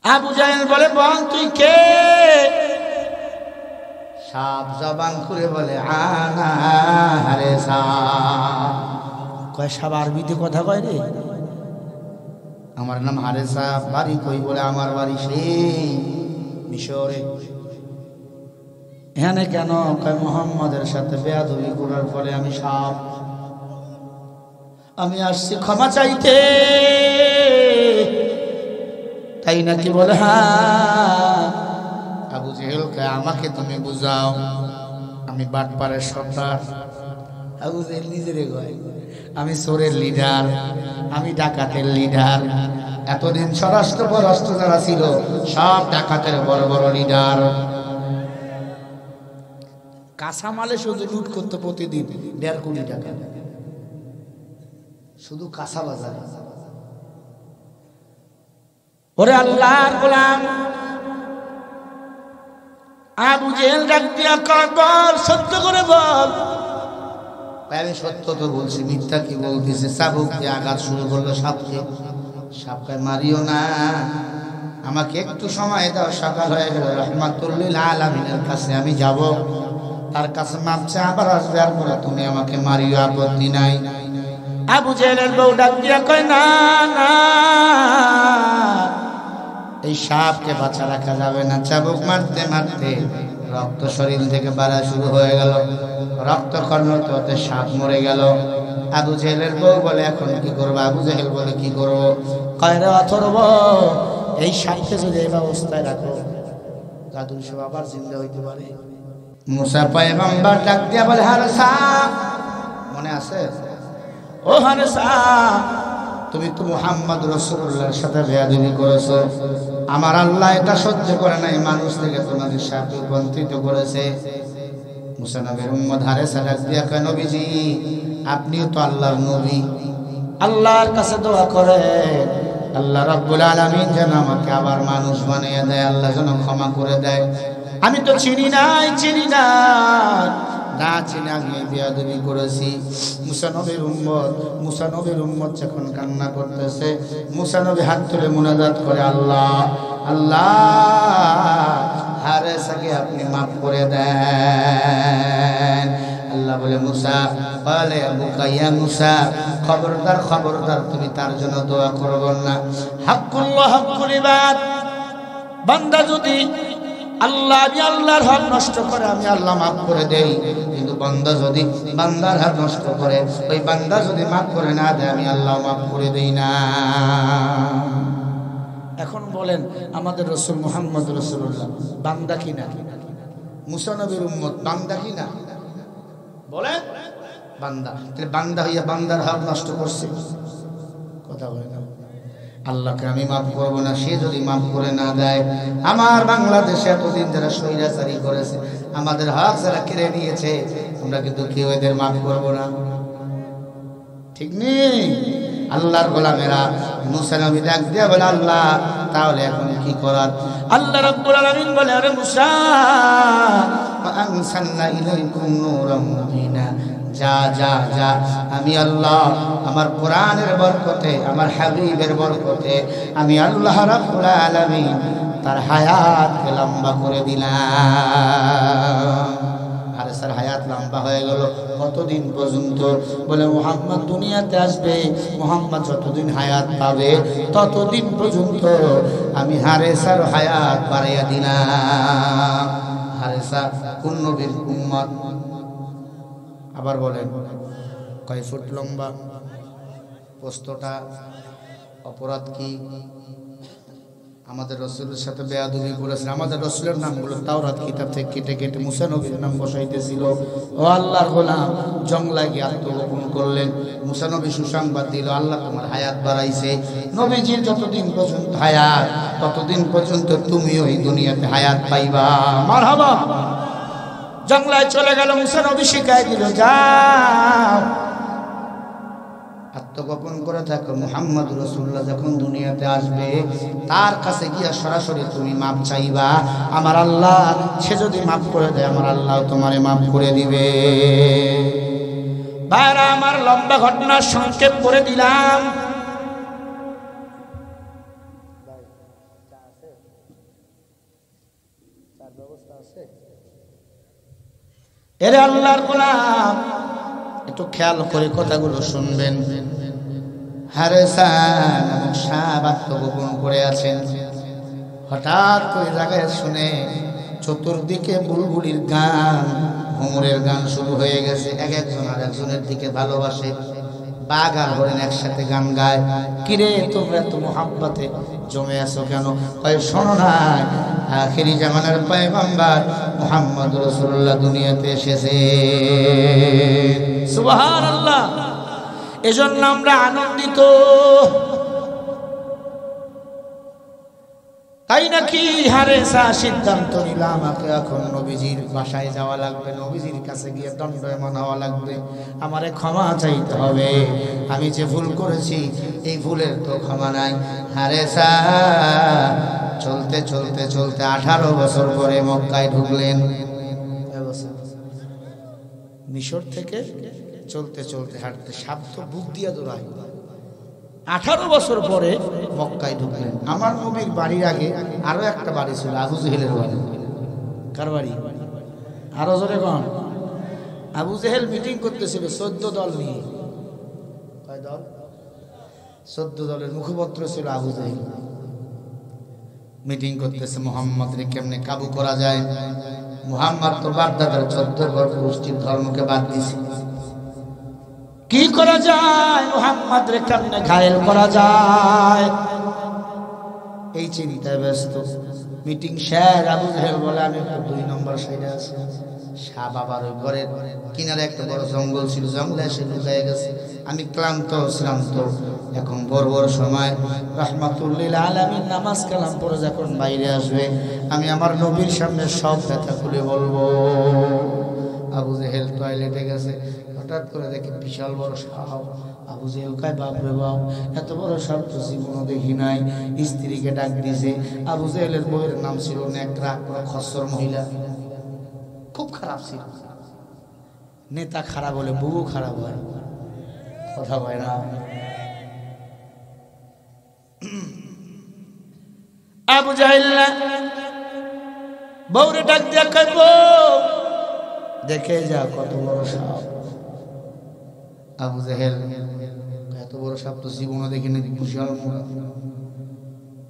আবু জাহেল বলে, বল তুই কে? সাপ জবান খুলে বলে, আনা হারেসা। কয় সাপ আরবিতে কথা কয় রে? আমার নাম হারেসা। বাড়ি কই? বলে আমার বাড়ি সেই মিশরে। এখানে কেন? কয় মুহাম্মাদের সাথে বেয়াদবি করার পরে আমি সাপ। আমি আসছি ক্ষমা চাইতে। তাই নাকি? বলে হ্যাঁ। আবু জেহেল কে আমাকে তুমি বুঝাও, আমি বাটপারের সর্দার। আবু জেহেল নিজেরে কয়, আমি চোরের লিডার, আমি ডাকাতের লিডার। এতদিন স্বরাষ্ট্র পররাষ্ট্র যারা ছিল সব ডাকাতের বড় বড় লিডার। কাঁচামালে শুধু লুট করতে প্রতিদিন 1.5 কোটি টাকা, শুধু কাঁচা বাজারে। ওরে আল্লাহর গোলাম, আবু জেহেল ডাক দিয়া কয়, বল সত্য করে বল। আমি সত্য তো বলছি, মিথ্যা কি বলতেছে? চাবুক দিয়ে আঘাত শুরু করলো সাপকে। সাপকে মারিও না, আমাকে একটু সময় দাও। সকাল হয়ে গেল, রহমাতুল্লিল আলামিনের কাছে আমি যাব, তার কাছে মাপছে, আবার আসবে, আর বলে তুমি আমাকে মারিও, আপত্তি নাই। আবু জেহেলের বউ ডাক দিয়া কয়, না না, এই সাপকে বাঁচা রাখা যাবে না। চাবুক মারতে মারতে রক্ত শরীর থেকে বাড়া শুরু হয়ে গেল, রক্ত খর্ণত হতে সাপ মরে গেল। আবু জেহেলের বউ বলে, এখন কি করবো? আবু জেহেল বলে, কি করবো? কয় রে অথর্ব, এই সাপকে যদি এই অবস্থায় রাখো, দাদুর সব আবার জিন্দা হইতে পারে। মুসা পয়গম্বর ডাক দিয়া বলে, হারেসা, মনে আছে? ও হারেসা, তুমি তো মুহাম্মদ রাসূলুল্লাহর সাথে বেয়াদবি করেছো। আমার আল্লাহ এটা সহ্য করে নাই, মানুষ থেকে তোমাদের সাথে বঞ্চিত করেছে। মুসা নবীর উম্মত হারেসা ডাক দিয়া কয়, নবীজি, আপনিও তো আল্লাহর নবী, আল্লাহর কাছে দোয়া করেন আল্লাহ রাব্বুল আলামিন যেন আমাকে আবার মানুষ বানিয়ে দেয়, আল্লাহ যেন ক্ষমা করে দেয়। আমি তো চিনি নাই, চিনি না, না চিনি আমি বেয়াদবি করেছি। মুসা নবীর উম্মত যখন কান্না করতেছে, মুসা নবী হাত তুলে মুনাজাত করে, আল্লাহ আল্লাহ, হারেসাকে আপনি মাফ করে দেন। আল্লাহ বলে, মুসা বলে, বুকাইয়া মুসা, খবরদার খবরদার, তুমি তার জন্য দোয়া করব না। হাক্কুল্লাহ হাক্কুল ইবাদ, বান্দা যদি আল্লাহর হক নষ্ট করে আমি আল্লাহ মাফ করে দেই, কিন্তু বান্দা যদি বান্দার হক নষ্ট করে, ওই বান্দা যদি মাফ করে না দেয়, আমি আল্লাহ মাফ করে দেই না। এখন বলেন, আমাদের রাসূল মুহাম্মদ রাসূলুল্লাহ বান্দা কি না? মুসা নবীর উম্মত বান্দা কি না? বলেন, বান্দা। তাহলে বান্দা হইয়া বান্দার হক নষ্ট করছে, কথা বলে না। আল্লাহকে আমি মাফ করবো না, সে যদি মাফ করে না দেয়। আমার বাংলাদেশে এতদিন যারা স্বৈরাচারী করেছে, আমাদের হক যারা কেড়ে নিয়েছে, আমরা কিন্তু কেউ এদের মাফ করবো না, ঠিক নেই? আল্লাহর গোলামেরা মুসা নবী ডাক দিয়া বলে, আল্লাহ তাহলে এখন কি করার? আল্লাহ রাব্বুল আলামিন বলে, আরে মুসা, আনসালনা ইলাইকুম নূরাম মুবিনা, যা যা যা, আমি আল্লাহ আমার কোরআনের বরকতে, আমার হাবিবের বরকতে আমি আল্লাহ রাব্বুল আলামিন তার হায়াতকে লম্বা করে দিলাম। হারেসার হায়াত লম্বা হয়ে গেল। কতদিন পর্যন্ত? বলে, মুহাম্মদ দুনিয়াতে আসবে, মুহাম্মদ যতদিন হায়াত পাবে ততদিন পর্যন্ত আমি হারেসার হায়াত বাড়াইয়া দিলাম। হারেসা কোন নবীর উম্মত? আবার বলেন, কয় ফুট লম্বা? প্রশ্নটা, অপরাধ কি? আমাদের রসুলের সাথে বেয়াদবি করেছে। আমাদের রসুলের নামগুলো তাওরাত কিতাব থেকে কেটে কেটে মুসা নবীর নাম বসাইতেছিল। ও আল্লাহর গোলাম, জঙ্গলায় গিয়ে আত্মগোপন করলেন। মুসা নবী সুসংবাদ দিল, আল্লাহ তোমার হায়াত বাড়াইছে। নবীজির যতদিন পর্যন্ত হায়াত, ততদিন পর্যন্ত তুমিও এই দুনিয়াতে হায়াত পাইবা। মারহাবা। জঙ্গলায় চলে গেল, মুসা নবী শিখাই দিল, যাও আত্মগোপন করে থাকো। মুহাম্মদ রাসূলুল্লাহ যখন দুনিয়াতে আসবে, তার কাছে গিয়া সরাসরি তুমি মাপ চাইবা। আমার আল্লাহ সে যদি মাফ করে দেয়, আমার আল্লাহ তোমারে মাফ করে দিবে। ভাইরা আমার, লম্বা ঘটনা সংক্ষেপ করে দিলাম। এরে আল্লাহর গোলাম, একটু খেয়াল করে কথাগুলো শুনবেন। হারেসা নামক সাপ আত্মগোপন করে আছেন। হঠাৎ করে জায়গায় শুনে চতুর্দিকে বুলবুলির গান, ভ্রমরের গান শুরু হয়ে গেছে। এক একজন আর একজনের দিকে ভালোবাসে। বাঘ আর হরিণ একসাথে গান গায়। কিরে তোমরা তো মোহাব্বতে জমে আছো কেন? কয় শোনো না, আখিরি জামানার পয়গম্বর মুহাম্মদ রাসূলুল্লাহ দুনিয়াতে এসেছে। সুবহানাল্লাহ। এজন্য আমরা আনন্দিত। তাই নাকি হারেসা সিদ্ধান্ত নিল আমাকে এখন নবীজির বাসায় যাওয়া লাগবে, নবীজির কাছে গিয়ে দণ্ডায়মান হওয়া লাগবে, আমারে ক্ষমা চাইতে হবে। আমি যে ভুল করেছি এই ভুলের তো ক্ষমা নাই। হারেসা চলতে চলতে চলতে 18 বছর পরে মক্কায় ঢুকলেন। মিশর থেকে চলতে চলতে হাঁটতে সাপ তো বুক দিয়া দৌড়ায়। 18 বছর পরে মক্কায় ঢুকলেন। আমার নবীর বাড়ির আগে আরো একটা বাড়ি ছিল, আবু জেহেলের বাড়ি। কার বাড়ি? আরো জোরে কোন? আবু জেহেল মিটিং করতেছিল 14 দল নিয়ে। কয় দল? 14 দলের মুখপত্র ছিল আবু জেহেল। মিটিং করতেছে মুহাম্মদকে কেমনে কাবু করা যায়। মুহাম্মদ তো বাগদাদের 14 গোষ্ঠীর ধর্মকে বাদ দিছে। কি করা যায়, মুহাম্মদ রে কেমনে ঘায়েল করা যায়, এই চিন্তায় ব্যস্ত। মিটিং শেষ। আবু জেহেল বলে আমি 2 নম্বর সাইডে আছি। শাহ বাবার ওই ঘরের কিনারে একটা বড় জঙ্গল ছিল, জঙ্গলে এসে ঢুকে গেছে। আমি ক্লান্ত শ্রান্ত। এখন বড় সময় রাহমাতুল্লিল আলামিন নামাজ কালাম পড়ে যখন বাইরে আসবে, আমি আমার নবীর সামনে সব কথা খুলে বলবো। আবু জেহেল টয়লেটে গেছে। হঠাৎ করে দেখে বিশাল বড় সাপ। আবু জেহেল কয় বাপ রে বাপ, এত বড় সাপ তো জীবনও দেখি নাই। স্ত্রীকে ডাক দিয়েছে। আবু জেহেলের বউয়ের নাম ছিল নেকড়া, খচ্চর মহিলা, খুব খারাপ ছিল। নেতা খারাপ হলে বউ খারাপ হয়, কথা হয় না। আবু জেহেল বউরে ডাক দিয়া কয় বউ দেখে যা কত বড় সাপ। আবু জেহেল এত বড় সাপ তো জীবনে দেখিনি, বিশাল মোড়া।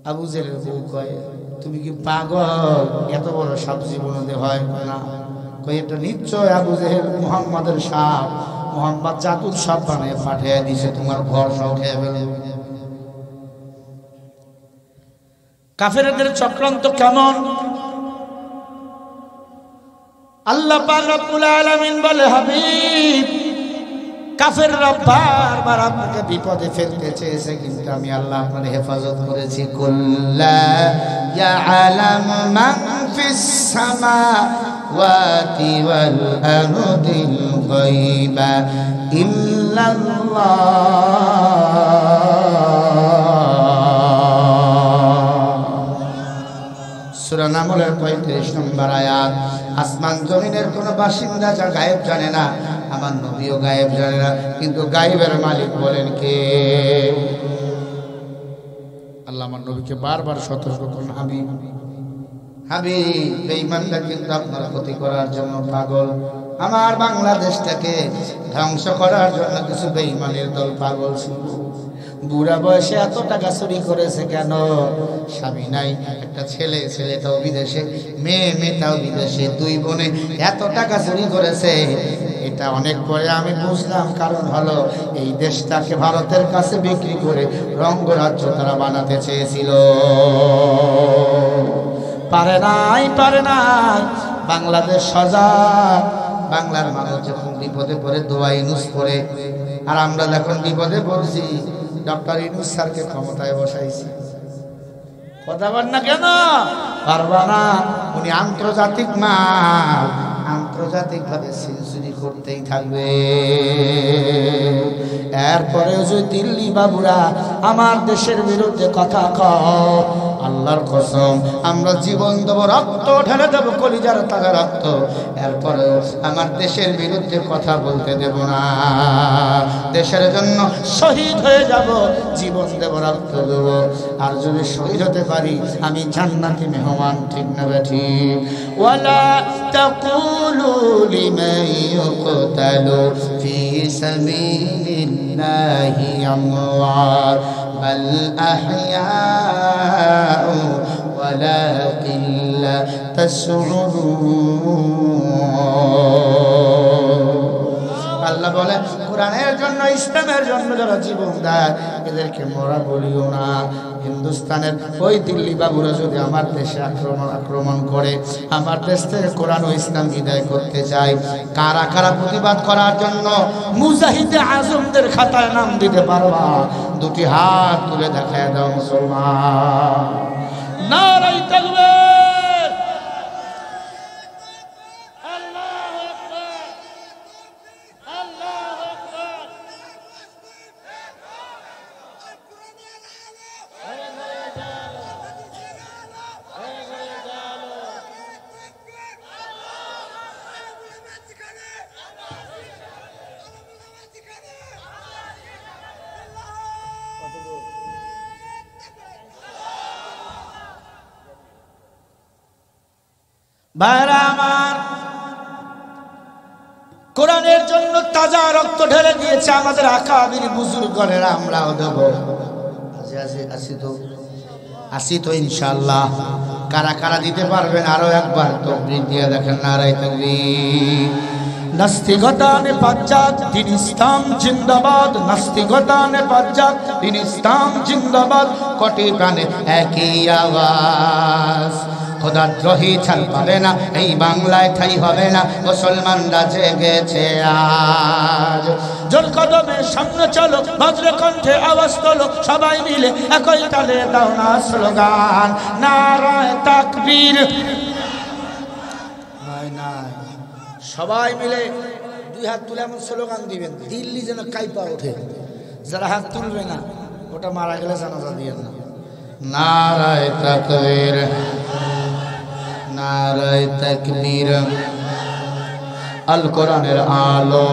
আবু জেহেলের বউ কয় তুমি কি পাগল, এত বড় সাপ জীবনে হয় না। কয় এটা নিশ্চয় আবু জেহেল মুহাম্মাদের সাপ, মুহাম্মদ জাদুর সাপ বানিয়ে পাঠিয়ে দিছে, তোমার ঘর সহ খেয়ে ফেলবে। কাফেরদের চক্রান্ত কেমন! আল্লাহ পাক রব্বুল আলামিন বলে হাবিব, কাফেররা বারবার আপনাকে বিপদে ফেলতে চেয়েছে, কিন্তু আমি আল্লাহ আপনার হেফাজত করেছি। কুল্লা ইয়ালামু মান ফিস সামাওয়াতি ওয়াল আরদিল গায়বা ইল্লাল্লাহ। সূরা নামলের 35 নম্বর আয়াত। আসমান জমিনের কোন বাসিন্দা যা গায়েব জানে না, আমার নবীও গায়েব জানে না, কিন্তু গায়েবের মালিক বলেন কে? আল্লাহ আমার নবীকে বারবার সতর্ক করেন, হাবিব হাবিব বেঈমানরা কিন্তু আপনার ক্ষতি করার জন্য পাগল। আমার বাংলাদেশটাকে ধ্বংস করার জন্য কিছু বেঈমানের দল পাগল ছিল। বুড়া বয়সে এত টাকা চুরি করেছে কেন? স্বামী নাই, একটা ছেলে, ছেলেটাও বিদেশে, মেয়েটাও বিদেশে, 2 বোনে এত টাকা চুরি করেছে। এটা অনেক পরে আমি বুঝলাম, কারণ হলো এই দেশটাকে ভারতের কাছে বিক্রি করে রঙ্গরাজ্য তারা বানাতে চেয়েছিল। পারে নাই, পারে নাই। বাংলাদেশ সজাগ। বাংলার মানুষ যখন বিপদে পড়ে দোয়া ইউনূস পড়ে, আর আমরা যখন বিপদে পড়ছি ডক্টর ইউনূস স্যারকে ক্ষমতায় বসাইছি। কথা বল না কেন? পারবা না। উনি আন্তর্জাতিক মাল, আন্তর্জাতিকভাবে সেঞ্চুরি করতেই থাকবে। এরপরে যদি দিল্লি বাবুরা আমার দেশের বিরুদ্ধে কথা কও, আল্লাহর কসম আমরা জীবন দেব, রক্ত ঢেলে দেব, কলিজার তাজা রক্ত, এরপরে আমার দেশের বিরুদ্ধে কথা বলতে দেব না। দেশের জন্য শহীদ হয়ে যাব, জীবন দেব, রক্ত দেব। আর যদি শহীদ হতে পারি আমি জান্নাতি মেহমান, ঠিক না ঠিক? ওয়ালা তাকুলু লিমান ইউকতালু ফি সাবিলিল্লাহি আমওয়াত বাল আহইয়াউ ওয়ালাকিন লা তাশউরুন। আল্লাহ বলে কোরআনের জন্য, ইসলামের জন্য যারা জীবন দেয় এদেরকে মরা বলিও না। হিন্দুস্তানের ওই দিল্লি বাবুরা যদি আমার দেশে আক্রমণ করে, আমার দেশ থেকে কোরআন ও ইসলাম বিদায় করতে চায়, কারা কারা প্রতিবাদ করার জন্য মুজাহিদে আজমদের খাতায় নাম দিতে পারবা? দুটি হাত তুলে দেখায় দাও মুসলমান। নারায়ে তাকবীর। ভাইরা আমার, কোরআনের জন্য তাজা রক্ত ঢেলে দিয়েছে আমাদের আকাবির বুজুর্গরা, আমরাও দেব। আসি তো ইনশাআল্লাহ। কারা কারা দিতে পারবেন আরো একবার তাকবীর দিয়ে দেখেন, নারায়ে তাকবীর। নাস্তিকতা নে পাঁচাত দিন ইসলাম জিন্দাবাদ, নাস্তিকতা নে পাঁচাত দিন ইসলাম জিন্দাবাদ, কোটি প্রাণে একই আওয়াজ। খোদাদ্রোহী ছাল পাবে না, এই বাংলায় ঠাই হবে না, মুসলমানরা জেগেছে আজ। জোর কদমে সামনে চলো, বজ্র কণ্ঠে আওয়াজ তোলো, সবাই মিলে একই তালে দাও না স্লোগান, নারায়ে তাকবীর। সবাই মিলে দুই হাত তুলে এমন স্লোগান দিবেন দিল্লি যেন কাইপা ওঠে। যারা হাত তুলবে না ওটা মারা গেলে জানাজা দিয়েন না। নারায়ে তাকবীর, নারায়ে তাকবীর। আল কোরআনের আলো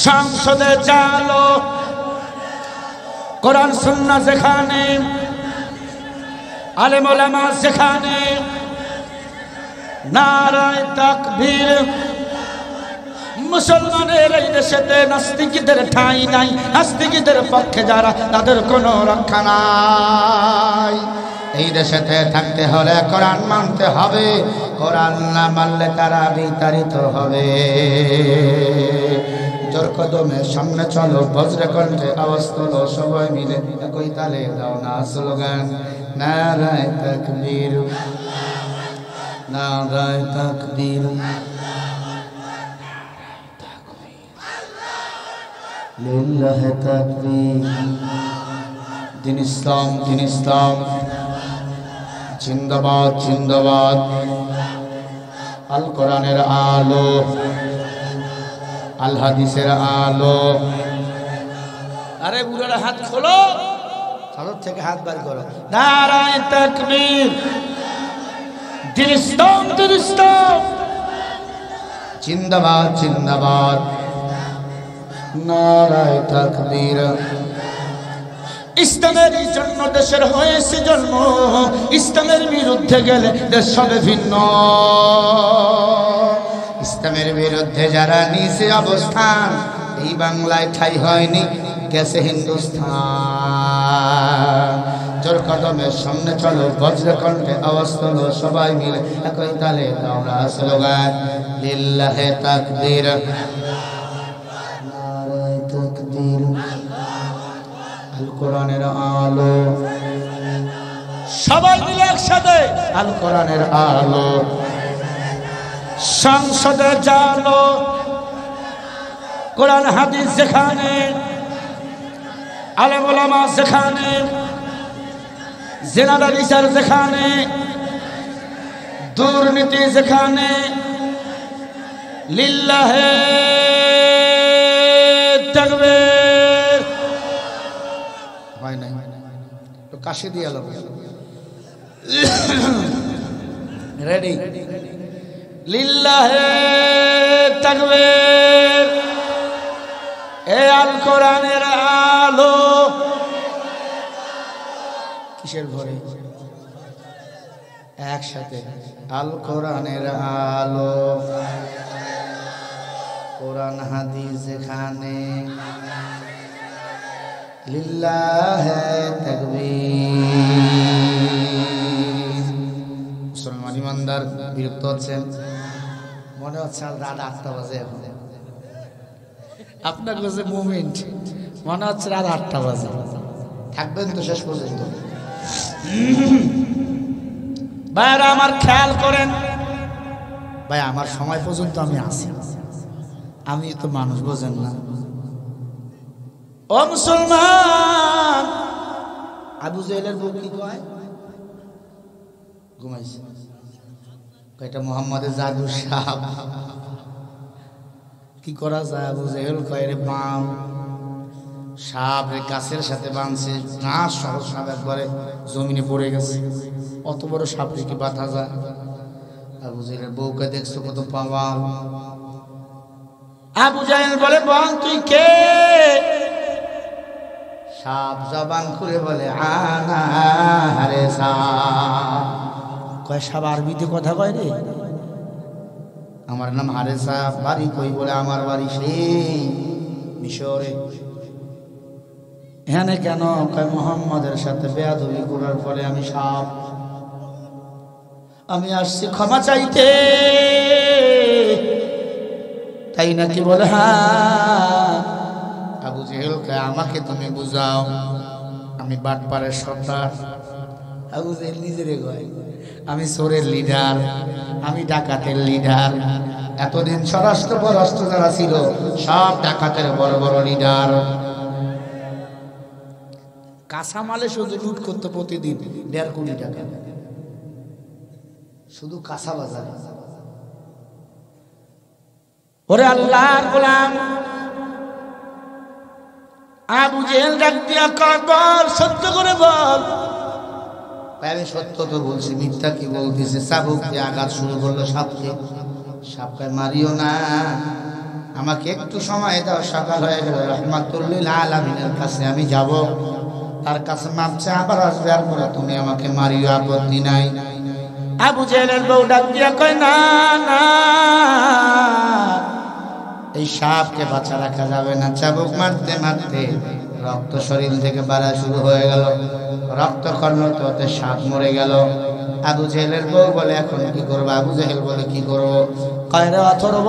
সংসদে জালো, কোরআন সুন্নাহ যেখানে, আলেম ওলামা যেখানে, নারায়ে তাকবীর। মুসলমানের এই দেশেতে নাস্তিকদের ঠাঁই নাই, নাস্তিকদের পক্ষে যারা তাদের কোনো রক্ষা নাই। এই দেশেতে থাকতে হলে কোরআন মানতে হবে, কোরআন না মানলে তারা বিতাড়িত হবে। জোর কদমে সামনে চলো, বজ্র কণ্ঠে আওয়াজ তোলো, সবাই মিলে একই তালে দাও না স্লোগান, নারায়ে তাকবীর, নারায়ে তাকবীর, লিল্লাহি তাকবীর। দিন ইসলাম, দিন ইসলাম জিন্দাবাদ, জিন্দাবাদ। আল কোরআনের আলো, আল হাদিসের আলো। আরে বুড়ারা হাত খোলো, চাদর থেকে হাত বার করো, নারায়ে তাকবীর। দিন ইসলাম, দিন ইসলাম জিন্দাবাদ, জিন্দাবাদ, নারায়ে তাকবীর। ইসলামের জন্য দেশের হয়েছে জন্ম, ইসলামের বিরুদ্ধে গেলে দেশ হবে ভিন্ন। ইসলামের বিরুদ্ধে যারা নিচে অবস্থান, এই বাংলায় ঠাই হয়নি, গেছে হিন্দুস্তান। জোর কদমের সামনে চলো, বজ্র কণ্ঠে আওয়াজ তোলো, সবাই মিলে একই তালে দাও না স্লোগান, লিল্লাহি তাকবীর, নারায়ে তাকবীর। আল কোরআনের আলো, সবাই মিলে একসাথে আল কোরআনের আলো সংসদে জালো, কোরআন হাদিস যেখানে, আলেম ওলামা যেখানে, জিনার বিচার যেখানে, দুর্নীতি যেখানে, লিল্লাহি তাকবীর। হয় নাই, কাশি দিয়ে এলো রেডি লিল্লাহে তাকবীর এ আল কোরআনের আলো কিসের ঘরে একসাথে আল কোরআনের আলো কোরআন হাদিস যেখানে লিল্লাহে তাকবীর মুসলমান ইমানদার বিরক্ত হচ্ছেন মনে হচ্ছে রাত 8টা বাজে এখন আপনার কাছে মুভমেন্ট মনে হচ্ছে রাত 8টা বাজে থাকবেন তো শেষ পর্যন্ত ভাইরা আমার খেয়াল করেন ভাই আমার সময় পর্যন্ত আমি আছি আমি তো মানুষ বোঝেন না ও মুসলমান আবু জেহেলের বউ কি কয় ঘুমাইছে কয়টা মোহাম্মদের জাদু সাপ কি করা যায় আবু জেহেল কয় রে বাম সাপ রে গাছের সাথে বাঁধছে না সহজ সাপ একবারে জমিনে পড়ে গেছে অত বড় সাপ রে কি বাঁধা যায় আবু জেহেলের বউকে দেখছো কত পাওয়াল আবু জেহেল বলে বল তুই কে সাপ জবান করে বলে আনা হারে সাপ কয় সাপ আরবিতে কথা কয় রে আমার নাম হারেসা বাড়ি কই বলে আমার বাড়ি সেই মিশরে এখানে কেন কয় মোহাম্মদের সাথে বেয়াদবি করার পরে আমি সাপ আমি আসছি ক্ষমা চাইতে তাই নাকি বলে হ্যাঁ আবু জেহেল কয় আমাকে তুমি বুঝাও আমি বাটপাড়ের সর্দার আবু জেহেল নিজেরে কয় আমি চোরের লিডার আমি ডাকাতের লিডার এতদিন স্বরাষ্ট্র পররাষ্ট্র যারা ছিল সব ডাকাতের বড় বড় লিডার কাঁচামালে শুধু লুট করতে প্রতিদিন 1.5 কোটি টাকা শুধু কাঁচা বাজারে ওরে আল্লাহর গোলাম আবু জেহেল ডাক দিয়া কয় বল সত্য করে বল আমি সত্য তো বলছি মিথ্যা কি বলতেছে চাবুক দিয়ে আঘাত শুরু করলো সাপকে সাপকে মারিও না আমাকে একটু সময় দাও সকাল হয়ে গেল রহমাতুল লিল আলামিনের কাছে আমি যাব তার কাছে মাপ চা আবার আসবে আর পরে তুমি আমাকে মারিও আপত্তি নাই আবু জেহেলের বউ ডাক দিয়া কয় না না এই সাপকে বাঁচা রাখা যাবে না চাবুক মারতে মারতে রক্ত শরীর থেকে বাড়া শুরু হয়ে গেল রক্তকর্ণত হতে সাপ মরে গেল আবু জেহেলের বউ বলে এখন কি করবো আবু জেহেল বলে কি করবো কয় রে অথর্ব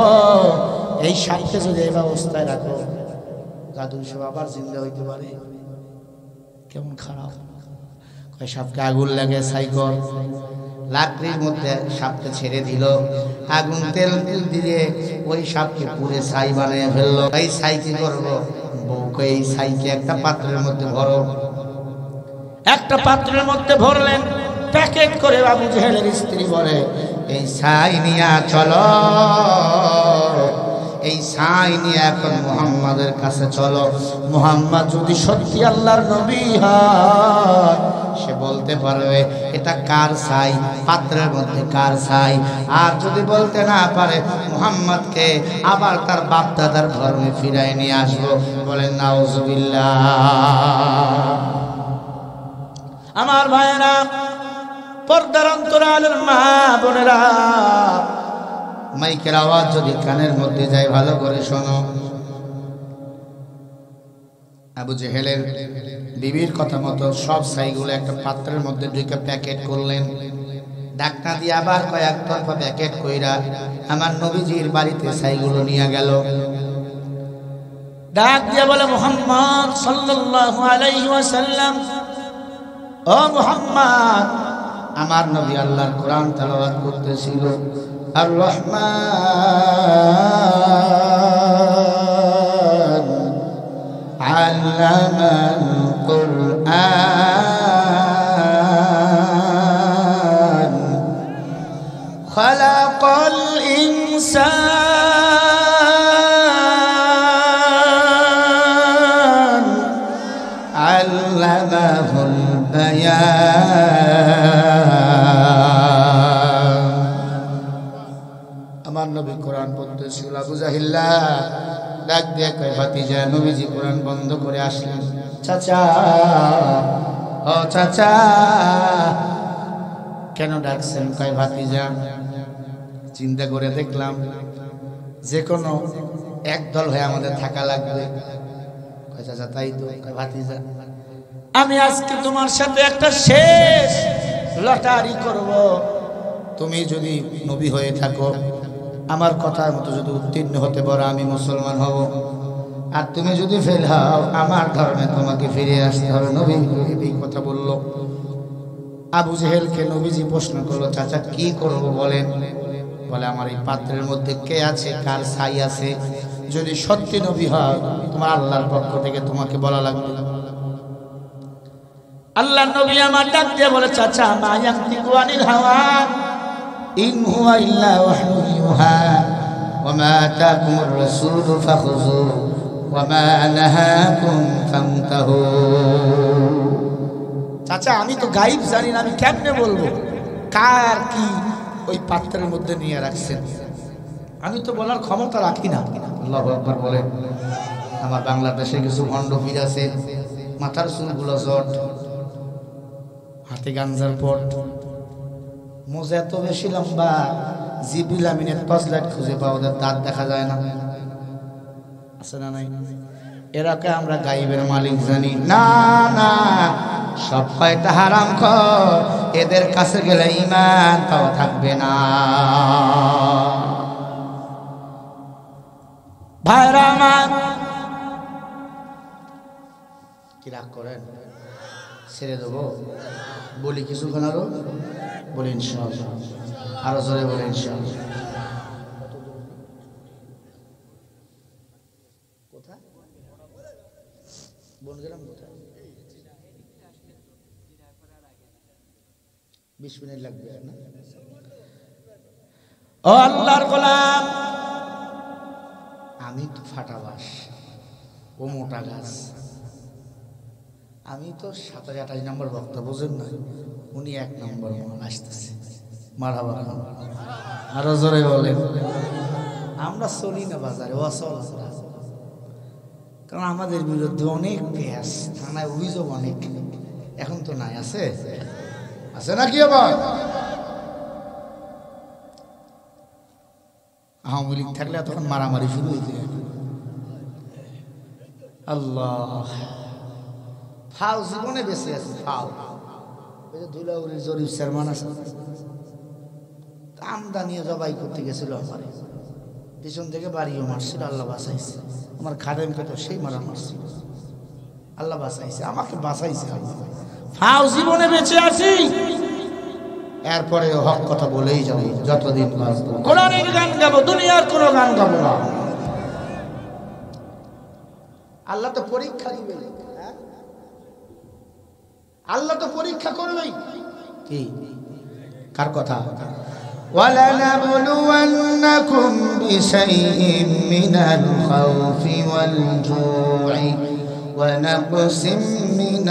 এই সাপকে যদি এই অবস্থায় রাখো জাদু সব আবার জিন্দা হইতে পারে কেমন খারাপ কয় সাপকে আগুন লাগে সাইকল লাকড়ির মধ্যে সাপকে ছেড়ে দিল আগুন তেল দিয়ে ওই সাপকে পুরে ছাই বানিয়ে ফেললো এই ছাই কি করবো বউকে এই ছাইকে একটা পাত্রের মধ্যে ভরো একটা পাত্রের মধ্যে ভরলেন প্যাকেট করে আবু জেহেলের স্ত্রী বলে এই ছাই নিয়ে চলো এই ছাই নিয়ে এখন মুহাম্মাদের কাছে চলো মুহাম্মদ যদি সত্যি আল্লাহর নবী হয় সে বলতে পারবে এটা কার ছাই পাত্রের মধ্যে কার ছাই আর যদি বলতে না পারে মুহাম্মদকে আবার তার বাপ দাদার ধর্মে ফিরায় নিয়ে আসবো বলেন নাউজুবিল্লাহ আমার ভাইয়েরা পর্দার অন্তরালের মা বোনেরা মাইকের আওয়াজ যদি কানের মধ্যে যায় ভালো করে শোনো আবু জেহেলের বিবির কথা মতো সব ছাইগুলো একটা পাত্রের মধ্যে ঢুকে প্যাকেট করলেন ঢাকনা দিয়ে আবার কয়েক তরফা প্যাকেট কইরা আমার নবীজির বাড়িতে ছাইগুলো নিয়ে গেল ডাক দিয়ে বলে মুহাম্মদ সাল্লাল্লাহু আলাইহি ওয়াসাল্লাম ও মুহাম্মদ আমার নবী আল্লাহর কোরআন তেলাওয়াত করতেছিল আর রহমান আল্লামাল কুরআন খালাকাল ইনসান আল্লামাহুল বায়ান রাসূলুল্লাহ ডাক দিয়ে কয় ভাতিজা। নবীজি কোরআন বন্ধ করে আসলেন। চাচা, ও চাচা, কেন ডাকছেন? কয় ভাতিজা, চিন্তা করে দেখলাম যে কোনো একদল হয়ে আমাদের থাকা লাগবে। কয় চাচা তাই তো? কয় ভাতিজা, আমি আজকে তোমার সাথে একটা শেষ লটারি করব। তুমি যদি নবী হয়ে থাকো, আমার কথার মতো যদি উত্তীর্ণ হতে পারো, আমি মুসলমান হব। আর তুমি যদি ফেল হও, আমার ধর্মে তোমাকে ফিরে আসতে হবে। নবী এই কথা বলল। আবু জেহেলকে নবীজি প্রশ্ন করলো, চাচা কি করব বলেন? বলে, আমার এই পাত্রের মধ্যে কে আছে, কার ছাই আছে? যদি সত্যি নবী হয়, তোমার আল্লাহর পক্ষ থেকে তোমাকে বলা লাগবে। আল্লাহর নবী আমার ডাক দিয়ে বলে, চাচা, মা ইয়ানতিকু আনিল হাওয়া ইন হুয়া ইল্লা ওয়াহয়ুন ইউহা ওয়া মা আতাকুমুর রাসূলু ফাখুযুহু ওয়া মা নাহাকুম ফান্তাহু। চাচা, আমি তো গায়েব জানি না, আমি কেমনে বলবো কার কি ওই পাত্রের মধ্যে নিয়ে রাখছেন? আমি তো বলার ক্ষমতা রাখি না। আল্লাহু আকবার বলেন। আমার বাংলাদেশে কিছু ভণ্ড পীর আছে, মাথার চুলগুলো জট, হাতে গাঞ্জার পট, মোজা এত বেশি লম্বা, জিবরিল আমিনের টর্চলাইট খুঁজে পাওয়া যায়, দাঁত দেখা যায় না। আছে না নাই? এরাকে আমরা গায়েবের মালিক জানি না। না, সব কয়টা হারাম খোর, এদের কাছে গেলে ঈমান তাও থাকবে না। ভাইরা আমার, কি রাগ করেন? ছেড়ে দেবো? বলি কিছুক্ষণ আরো? বলি ইনশাআল্লাহ, আরো জোরে বলি ইনশাআল্লাহ। কোথায় বন গেলাম? কোথায়? 20 মিনিট লাগবে না? ও আল্লাহর গোলাম, আমি তো ফাটা বাঁশ, ও মোটা গাছ। আমি তো 27-28 নম্বর বক্তা, বোঝেন না? উনি 1 নম্বর মান আসতেছে। মারহাবা, আরো জোরে বলেন। আমরা চলি না বাজারে, অচল আমরা, কারণ আমাদের বিরুদ্ধে অনেক পেঁয়াজ, থানায় অভিযোগ অনেক। এখন তো নাই, আছে? আছে না? কি আবার আওয়ামী লীগ থাকলে তখন মারামারি শুরু হইতে। আল্লাহ, ফাও জীবনে বেঁচে আছে। ফাও ওই যে ধুলাউড়ির জরিফ চেয়ারম্যান আছে, আমদা নিয়ে জবাই করতে গেছিল, আমার পিছন থেকে বাড়িও মারছিল, আল্লাহ বাঁচাইছে। আমার খাদেমকে তো সেই মারা মারছিল, আল্লাহ বাঁচাইছে, আমাকে বাঁচাইছে। ফাও জীবনে বেঁচে আছি, এরপরে হক কথা বলেই যাবো যতদিন বাঁচবো। কোরআনের গান গাবো, দুনিয়ার কোনো গান গাবো না। আল্লাহ তো পরীক্ষা দিবে, আল্লাহ তো পরীক্ষা করবেই। কি কার কথা? وَلَنَبْلُوَنَّكُمْ بِشَيْءٍ مِّنَ الْخَوْفِ وَالْجُوعِ وَنَقْصٍ مِّنَ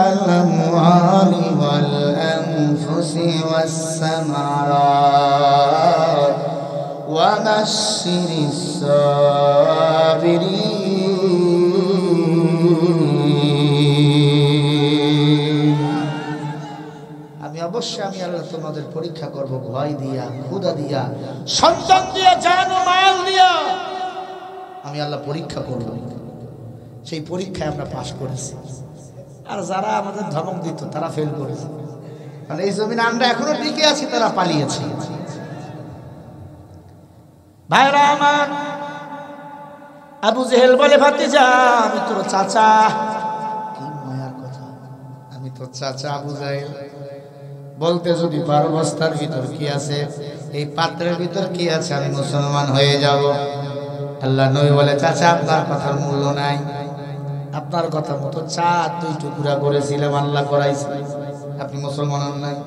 الْأَمْوَالِ وَالْأَنفُسِ وَالثَّمَرَاتِ وَبَشِّرِ الصَّابِرِينَ। আমি অবশ্যই আমি আল্লাহ তোমাদের পরীক্ষা করব, ভয় দিয়া, ক্ষুধা দিয়া, সন্তান দিয়া, জান ও মাল দিয়া আমি আল্লাহ পরীক্ষা করব। সেই পরীক্ষায় আমরা পাশ করেছি, আর যারা আমাদের ধমক দিত তারা ফেল করেছে। মানে এই জমিনে আমরা এখনো টিকে আছি, তারা পালিয়েছে। ভাইরা আমার, আবু জেহেল বলে, ভাতিজা, আমি তোর চাচা। কি মায়ার কথা, আমি তোর চাচা আবু জেহেল। বলতে যদি পারো বস্তার ভিতর কি আছে, এই পাত্রের ভিতর কি আছে, আমি মুসলমান হয়ে যাব। আল্লাহ নবী বলে, চাচা আপনার কথার মূল্য নাই, আপনার কথা মতো 2 টুকরা করেছিলাম, আল্লাহ করাইছে, আপনি মুসলমান হন নাই।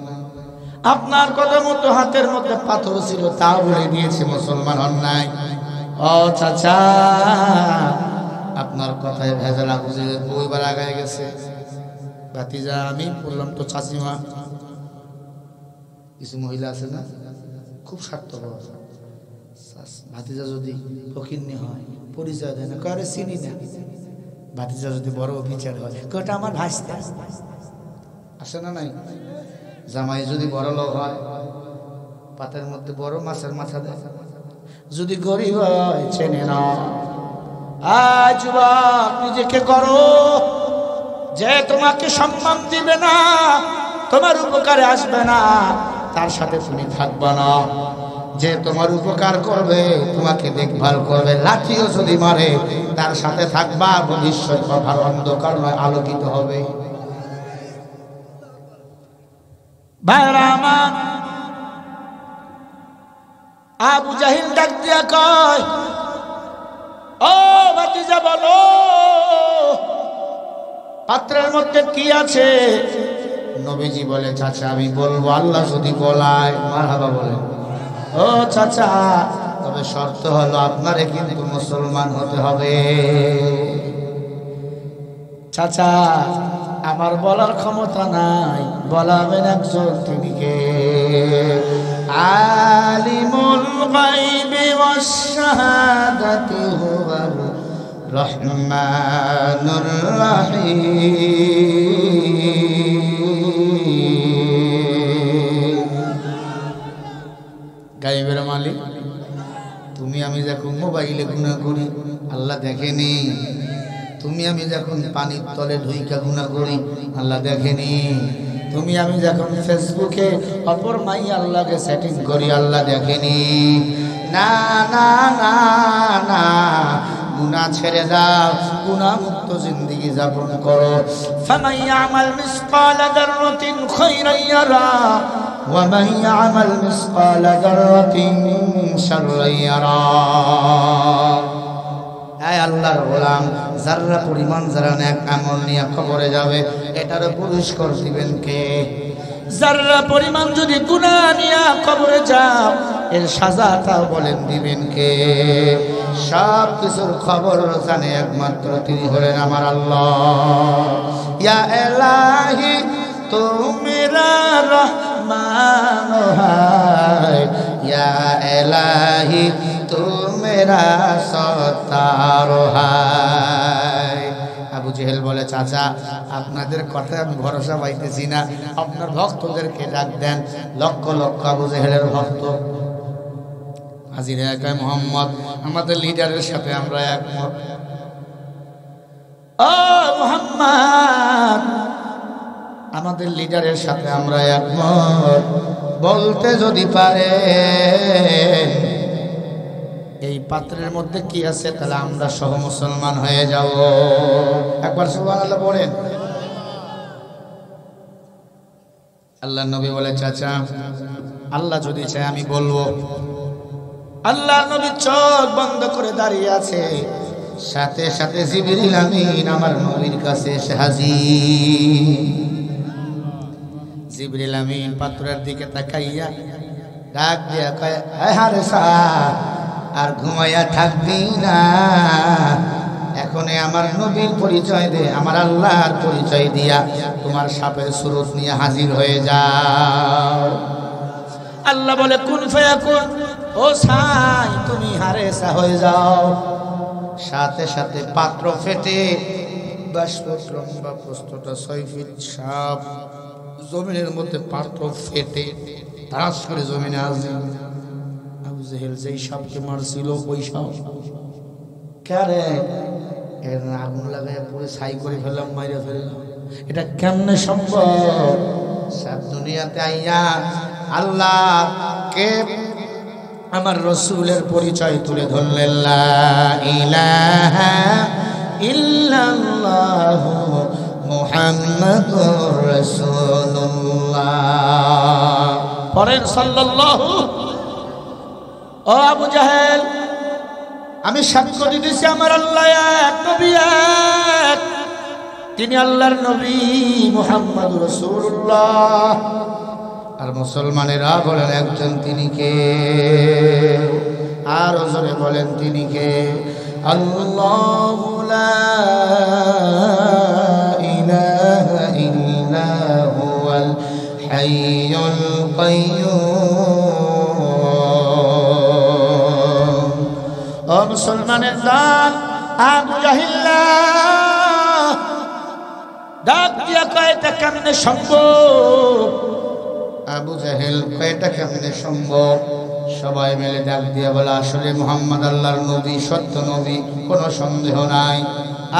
আপনার কথা মতো হাতের মধ্যে পাথর ছিল, তা বলে দিয়েছে, মুসলমান হন নাই। ও চাচা, আপনার কথায় ভেজাল। আবু জেহেল 2 বার আগায় গেছে। ভাতিজা আমি বললাম তো চাচিমা, কিছু মহিলা আছে না খুব স্বার্থপর, ভাতিজা যদি ফকিন্নি হয় পরিচয় দেয় না, কারে চিনি না। ভাতিজা যদি বড় অফিসার হয় ওটা আমার ভাইস্তা, আসে না নাই। জামাই যদি বড় লোক হয় পাতের মধ্যে বড় মাছের মাথা দেয়, যদি গরিব হয় চেনে না। আজ যুবক নিজেকে করো, যে তোমাকে সম্মান দিবে না, তোমার উপকারে আসবে না, তার সাথে তুমি থাকবা না। যে তোমার উপকার করবে, তোমাকে দেখভাল করবে, লাঠিও যদি মারে তার সাথে থাকবা, ভবিষ্যৎ কথার অন্ধকার নয় আলোকিত হবে। ভাইরা আমার, আবু জাহিল ডাক দিয়া কয়, ও ভাতিজা বলো পাত্রের মধ্যে কি আছে? নবীজি বলে, চাচা আমি বলবো, আল্লাহ যদি বলায়। মারহাবা বলেন। ও চাচা, তবে শর্ত হলো আপনারে কিন্তু মুসলমান হতে হবে। চাচা আমার বলার ক্ষমতা নাই, বলাবেন একজন, তিনি কে? আলিমুল গায়বি ওয়াশ শাহাদাতি হুয়ার রহমানুর রহিম। গায়বের মালিক তুমি, আমি যখন মোবাইলে গুনাহ করি আল্লাহ দেখেনি। তুমি আমি যখন পানির তলে ঢুইকা গুনাহ করি আল্লাহ দেখেনি। তুমি আমি যখন ফেসবুকে অপর মাই আল্লাহকে সেটিং করি আল্লাহ দেখেনি। না না না না, গুনাহ ছেড়ে দাও, গুনাহ মুক্ত জিন্দেগি যাপন করো। ফামান ইয়ামাল মিসকালা যাররাতিন খায়রান ইয়ারা ওয়া মান ইয়ামাল মিসকালা যাররাতিন শাররান ইয়ারা। আয় আল্লাহর গোলাম, যারা পরিমাণ যারা নেক আমল নিয়ে কবরে যাবে, এটার পুরস্কার দিবেন কে? যারা পরিমাণ যদি গুনাহ নিয়ে কবরে যাও, এর সাজাটাও বলেন দিবেন কে? সব কিছুর খবর জানে একমাত্র তিনি হলেন আমার আল্লাহ। ইয়া ইলাহি তু মেরা রহমান হায়, ইয়া ইলাহি তু মেরা সত্তার হায়। আবু জেহেল বলে, চাচা আপনাদের কথায় আমি ভরসা পাইতেছি না, আপনার ভক্তদেরকে ডাক দেন। লক্ষ লক্ষ আবু জেহেলের ভক্ত হাজির এলাকায় মোহাম্মদ, আমাদের লিডারের সাথে আমরা একমত। ও মোহাম্মদ, আমাদের লিডারের সাথে আমরা একমত। বলতে যদি পারে এই পাত্রের মধ্যে কি আছে, তাহলে আমরা সহ মুসলমান হয়ে যাব। একবার সুবহানাল্লাহ বলেন। আল্লাহ নবী বলে, চাচা আল্লাহ যদি চায় আমি বলবো। আল্লাহ নবী চোখ বন্ধ করে দাঁড়িয়ে আছে, সাথে সাথে জিবরিল আমিন আমার নবীর কাছে এসে হাজির। জিবরিল আমিন পাত্রের দিকে তাকাইয়া ডাক দিয়া কয়, হে হারেসা, আর ঘুমাইয়া থাকবি না, এখনই আমার নবীর পরিচয় দে, আমার আল্লাহর পরিচয় দিয়া তোমার সাপের সুরত নিয়ে হাজির হয়ে যাও। আল্লাহ বলে, কুন ফায়াকুন, ও সাই তুমি হারেসা হয়ে যাও। সাথে সাথে পাত্র ফেটে 10 ফুট লম্বা, প্রস্থটা 6 ফিট, সাপ জমিনের মধ্যে পাত্র ফেটে তাস করে জমিনে আসে। আবু জেহেল যেই সাপকে মারছিল ওই সাপ কারে এর আগুন লাগায় পুরো ছাই করে ফেললাম, মাইরে ফেললাম। এটা কেমনে সম্ভব? সব দুনিয়াতে আইয়া আল্লাহ কে আমার রসুলের পরিচয় তুলে ধরলেন, লা ইলাহা ইল্লাল্লাহু মুহাম্মাদুর রাসূলুল্লাহ। পরেন সাল্লাল্লাহু। ও আবু জাহেল, আমি সাক্ষ্য দিতেছি আমার আল্লাহ এক, নবী এক, তিনি আল্লাহর নবী মুহাম্মাদুর রাসূলুল্লাহ। আর মুসলমানেরা বলেন একজন, তিনি কে? আর জোরে বলেন তিনি কে? আল্লাহু লা ইলাহা ইল্লা হাইয়ুল কাইয়্যুম। ও মুসলমানের দল, আবু জাহিল ডাক দিয়া কয় এটা কেমনে সম্ভব? আবু জাহেল কয় এটা কেমনে সম্ভব? সবাই মিলে ডাক দিয়া বলে আসলে মুহাম্মদ আল্লাহর নবী, সত্য নবী, কোনো সন্দেহ নাই।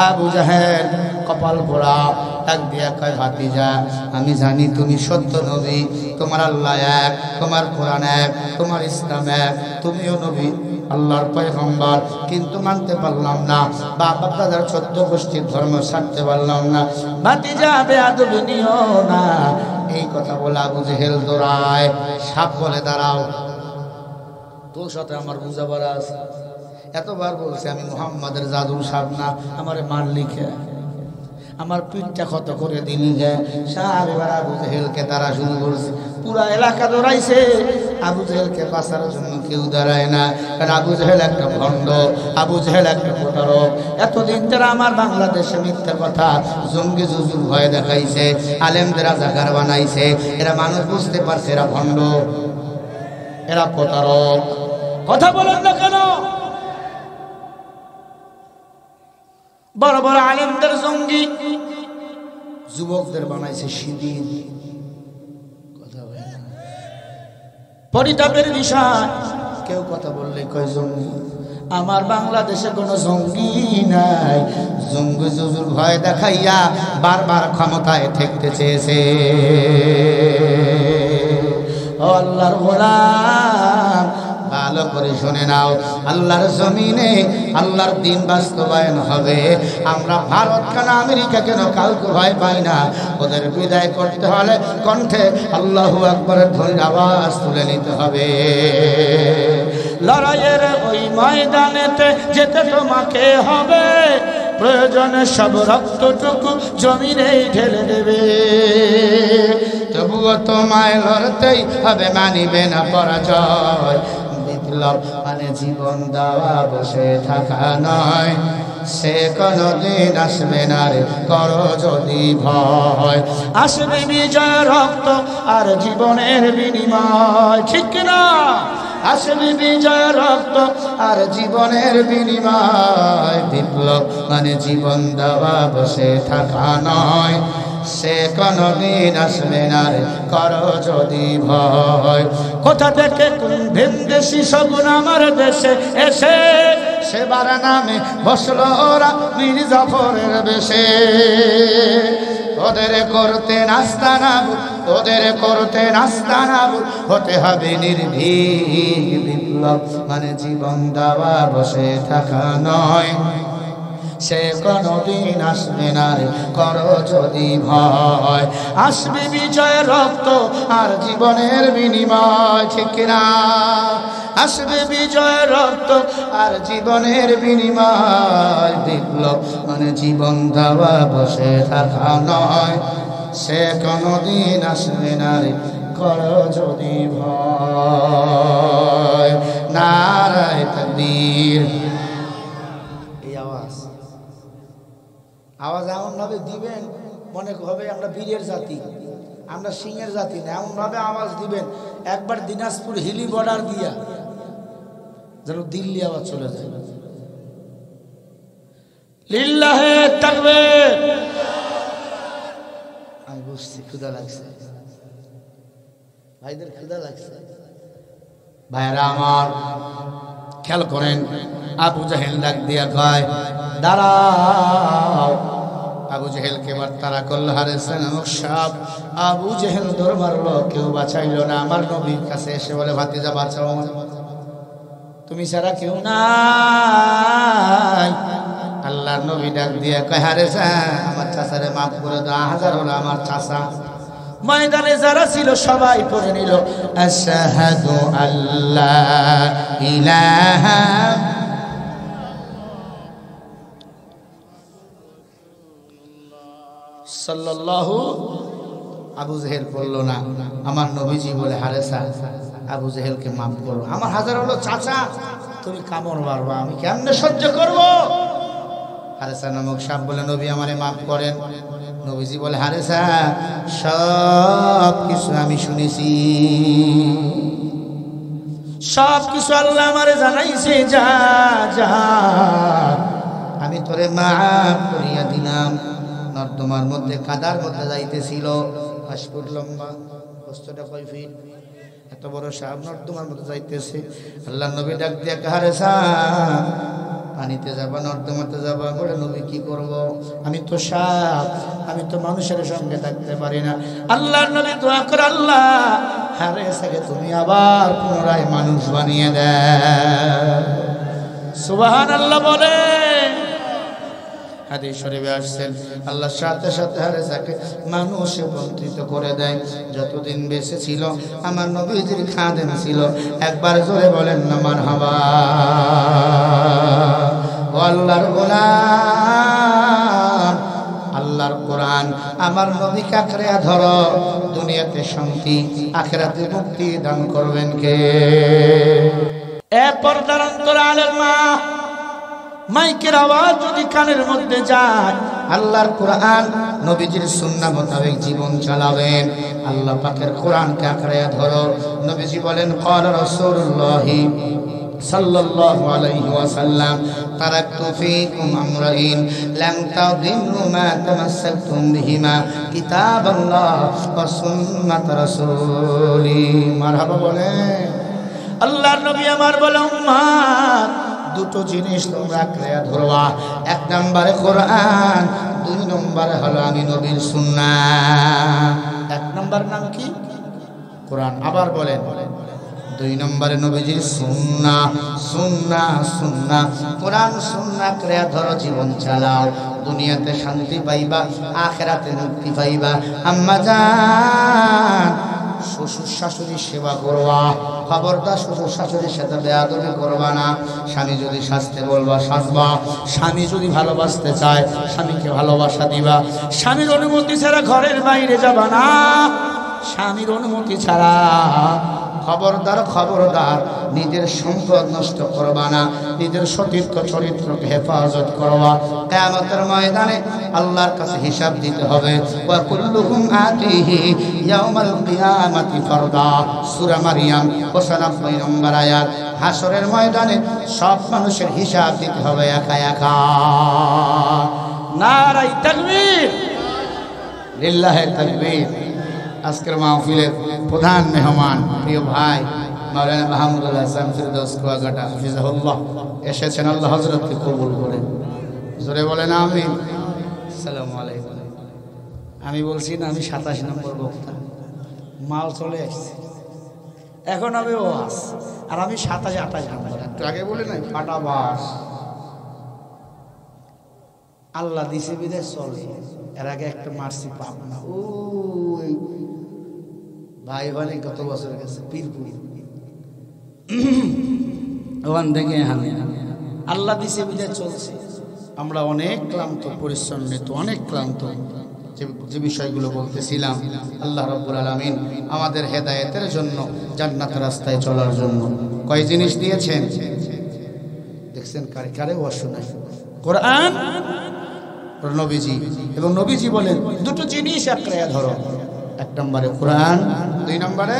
আবু জাহেল কপাল পোড়া ডাক দিয়া কয় ভাতিজা, আমি জানি তুমি সত্য নবী, তোমার আল্লাহ এক, তোমার কোরআন এক, তোমার ইসলাম এক, তুমিও নবী, আল্লাহর পয়গম্বর, কিন্তু মানতে পারলাম না, বাপ দাদার 14 গোষ্ঠীর ধর্ম ছাড়তে পারলাম না। ভাতিজা বেয়াদবি নিও না। এই কথা বলে আবু জেহেল দৌড়ায়। সাপ বলে দাঁড়াও, তোর সাথে আমার বুঝাবার আছে। এতবার বলছে আমি মুহাম্মাদের জাদুর সাপ না, আমারে মারলি কে, আমার পিঠটা ক্ষত করে দিলি গে। সাহেব এবার আবু জেহেলকে তারা শুরু করছে। পুরা এলাকা দৌড়াইছে, আবু জেহেলকে বাঁচার জন্য কেউ দাঁড়ায় না। কারণ আবু জেহেল একটা ভণ্ড, আবু জেহেল একটা প্রতারক। এতদিন তারা আমার বাংলাদেশে মিথ্যা কথা, জঙ্গি জুজুর ভয় দেখাইছে, আলেমদের রাজাকার বানাইছে। এরা মানুষ বুঝতে পারছে এরা ভণ্ড, এরা প্রতারক। কথা বলেন না কেন? বড় বড় আলেমদের জঙ্গি, যুবকদের বানাইছে শিবির। কথা বলে না। পরিতাপের বিষয়, কেউ কথা বললে কয় জঙ্গি। আমার বাংলাদেশে কোনো জঙ্গি নাই। জঙ্গি জুজুর ভয় দেখাইয়া বারবার ক্ষমতায় ঠেকতে চেয়েছে। ও আল্লাহর গোলাম, ভালো করে শুনে নাও, আল্লাহর জমিনে আল্লাহর দিন বাস্তবায়ন হবে। আমরা ভারত কেন, আমেরিকা কেন, কাউকে ভয় পাই না। ওদের বিদায় করতে হলে কণ্ঠে আল্লাহু আকবরের ধ্বনির আওয়াজ তুলে নিতে হবে। লড়াইয়ের ওই ময়দানেতে যেতে তোমাকে হবে, প্রয়োজনে সব রক্তটুকু জমিনে ঢেলে দেবে। তবুও তোমায় লড়তেই হবে, মানিবে না পরাজয়। বিপ্লব মানে জীবন দেওয়া, বসে থাকা নয়। সে কোনদিন আসবে না রে, করো যদি ভয়। আসবে বিজয়, রক্ত আর জীবনের বিনিময়, ঠিক না? আসবে বিজয়, রক্ত আর জীবনের বিনিময়। বিপ্লব মানে জীবন দেওয়া, বসে থাকা নয়। সে কোনদিন আসবে না রে, করো যদি ভয়। কোথা থেকে কোন ভিনদেশি শগুন আমার দেশে এসে সেবার নামে বসলো ওরা মীর জাফরের বেশে। ওদের করতে নাস্তা নাবুদ, ওদের করতে নাস্তা নাবুদ হতে হবে নির্ভীক। বিপ্লব মানে জীবন দেওয়া, বসে থাকা নয়। সে কোনদিন আসবে না রে, করো যদি ভয়। আসবে বিজয়, রক্ত আর জীবনের বিনিময়, ঠিক না? আসবে বিজয়, রক্ত আর জীবনের বিনিময়। বিপ্লব মানে জীবন দেওয়া, বসে থাকা নয়। সে কোনদিন আসবে না রে, করো যদি ভয়। নারায়ে তাকবীর। এই আওয়াজ আওয়াজ এমনভাবে দিবেন মনে হবে আমরা বীরের জাতি, আমরা সিংহের জাতি না। এমনভাবে আওয়াজ দিবেন একবার দিনাজপুর হিলি বর্ডার দিয়া যেন দিল্লি আওয়াজ চলে যায়। লিল্লাহে তাকবীর। আমি বুঝছি ক্ষুধা লাগছে, ভাইদের ক্ষুধা লাগছে। ভাইরা আমার খেয়াল করেন, আবু জাহেল ডাক দিয়া কয় দাঁড়াও। আবু জেহেলকে এবার তারা করলো। হারেসা নামক সাপ আবু জেহেল দৌড় মারলো, কেউ বাঁচাইলো না। আমার নবীর কাছে এসে বলে ভাতিজা বাঁচাও, তুমি ছাড়া কেউ নাই। আল্লাহর নবী ডাক দিয়ে কয় হারেসা আমার চাচারে মাফ করে দাও। হাজার হলো আমার চাচা। ময়দানে যারা ছিল সবাই পড়ে নিল আশহাদু আল্লা ইলাহা। সাল্লাল্লাহু। আবু জেহেল বললো না, আমার নবীজি বলে হারেসা আবু জেহেলকে মাফ করো। আমার হাজার হলো চাচা, তুমি কামড় মারবা, আমি কেমনে সহ্য করবো? হারেসা নামক সাপ বলে নবী আমারে মাফ করেন। নবীজি বলে হারেসা সব কিছু আমি শুনেছি, সব কিছু আল্লাহ আমারে জানাইছে, যা যা আমি তোরে মাফ করিয়া দিলাম। নর্দমার মধ্যে কাদার মধ্যে যাইতেছিল, 5 ফুট লম্বা, কষ্টটা কয় ফিট, এত বড় সাপ নর্দমার মধ্যে যাইতেছে। আল্লাহ নবী ডাক দিয়া কাহারে সাপ পানিতে যাবা নর্দমাতে যাবা? বলে নবী কি করব, আমি তো সাপ, আমি তো মানুষের সঙ্গে থাকতে পারি না। আল্লাহ নবী দোয়া করে, আল্লাহ হারে সাকে তুমি আবার পুনরায় মানুষ বানিয়ে দেয়। সুবহানাল্লাহ বলে হাদিস শরীফে আসছেন, আল্লাহ সাথে সাথে হারেসাকে মানুষ রূপান্তরিত করে দেয়। যতদিন বেঁচে ছিল আমার নবীজির খাদেম ছিল। একবার জোরে বলেন না মারহাবা। ও আল্লাহর গোলাম, আল্লাহর কোরআন আমার নবীকে আঁকড়ে ধরো, দুনিয়াতে শান্তি আখিরাতে মুক্তি দান করবেন কে? এ পর্দার অন্তরালের মা, মাইকের আওয়াজ যদি কানের মধ্যে যায়, আল্লাহর কোরআন নবীজির সুন্নাহ মোতাবেক জীবন চালাবেন। আল্লাহ পাকের কোরআনকে আঁকড়ে ধরো। নবীজি বলেন, ক্বালা রাসূলুল্লাহি সাল্লাল্লাহু আলাইহি ওয়াসাল্লাম, তারাকতু ফীকুম আমরাইন লাম তাদিল্লু মা তামাসসাকতুম বিহিমা, কিতাবাল্লাহ ওয়া সুন্নাত রাসূলি। মারহাবা বলে। আল্লাহর নবী আমার বলে, উম্মত দুটো জিনিস তোমরা আঁকড়ে ধরবা, 1 নম্বরে কোরআন, 2 নম্বরে হলো আমি নবীর সুন্নাহ। 1 নম্বর নাম কি? কোরআন। আবার বলেন, 2 নম্বরে নবীজির সুন্নাহ। সুন্নাহ সুন্নাহ কোরআন সুন্নাহ আঁকড়ে ধরো, জীবন চালাও, দুনিয়াতে শান্তি পাইবা, আখিরাতে মুক্তি পাইবা। আম্মা জান, শ্বশুর শাশুড়ির সেবা করবা, খবরদার শ্বশুর শাশুড়ির সাথে বেয়াদবি করবা না। স্বামী যদি সাজতে বলবা সাজবা, স্বামী যদি ভালোবাসতে চায় স্বামীকে ভালোবাসা দিবা। স্বামীর অনুমতি ছাড়া ঘরের বাইরে যাবা না, স্বামীর অনুমতি ছাড়া। খবরদার খবরদার নিজের সম্পদ নষ্ট করবা না, নিজের সতীর্থ চরিত্রকে হেফাজত করবা। কিয়ামতের ময়দানে আল্লাহর কাছে হিসাব দিতে হবে। ওয়া কুল্লুহুম আতিহি ইয়াউমাল কিয়ামাতি ফারদা, সূরা মারইয়াম 95 নম্বর আয়াত। হাসরের ময়দানে সব মানুষের হিসাব দিতে হবে একা একা। নারায়ে তাকবীর, লিল্লাহি তাকবীর। আজকের মাহফিলের প্রধান মেহমান প্রিয় ভাই মাওলানা মাহমুদুল হাসান ফিরদৌস কুয়াকাটা হাফিজাহুল্লাহ এসেছেন। আল্লাহ হযরতকে কবুল করেন। জোরে বলেন আমিন। আসসালামু আলাইকুম। আমি বলছি না আমি 27 নম্বর বক্তা, মাল চলে আসছে, এখন আমি ওয়াজ, আর আমি 27-28 নম্বর। একটু আগে বলে নাই ফাটা বাস। আল্লাহ দিছে বিদেশ চলে, এর আগে একটা মারছি পাব না। ওই ভাই ওখানে গত বছর গেছে পীরপুর, ওখান থেকে আল্লাহ দিছে বিদেশ চলছে। আমরা অনেক ক্লান্ত, পরিশ্রমিত, অনেক ক্লান্ত। যে বিষয়গুলো বলতেছিলাম, আল্লাহ রাব্বুল আলামিন আমাদের হেদায়েতের জন্য, জান্নাতের রাস্তায় চলার জন্য কয় জিনিস দিয়েছেন দেখছেন? কারে ওয়াজ শোনায়? কোরআন, নবীজি। এবং নবীজি বলেন দুটো জিনিস আঁকড়ে ধরো, 1 নম্বরে কোরআন, 2 নম্বরে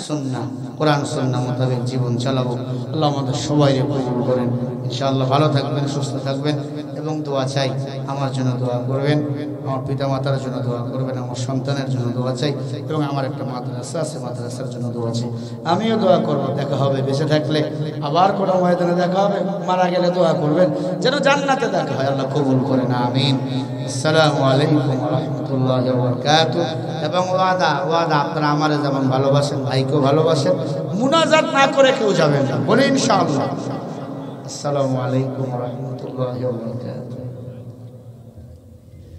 সুন্নাহ। কোরআন সুন্নাহ মোতাবেক জীবন চালাবো। আল্লাহ আমাদের সবাইকে কবুল করেন ইনশাআল্লাহ। ভালো থাকবেন, সুস্থ থাকবেন, এবং দোয়া চাই আমার জন্য দোয়া করবেন, আমার পিতা মাতার জন্য দোয়া করবেন, আমার সন্তানের জন্য দোয়া চাই, এবং আমার একটা মাদ্রাসা আছে, মাদ্রাসার জন্য দোয়া চাই। আমিও দোয়া করব, দেখা হবে বেঁচে থাকলে, আবার কোনো ময়দানে দেখা হবে, মারা গেলে দোয়া করবেন যেন জান্নাতে দেখা হয়। আল্লাহ কবুল করেন, আমিন। আসসালামু আলাইকুম ওয়া রাহমাতুল্লাহি ওয়া বারাকাতুহু। এবং ওয়াদা আপনারা আমারে যেমন ভালোবাসেন, ভাইকেও ভালোবাসেন, মুনাজাত না করে কেউ যাবেন না, বলে ইনশাআল্লাহ। আসসালামু আলাইকুম ওয়া রাহমাতুল্লাহি ওয়া বারাকাতুহু।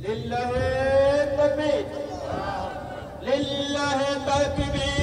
লিল্লাহি তাকবীর, লিল্লাহি তাকবীর।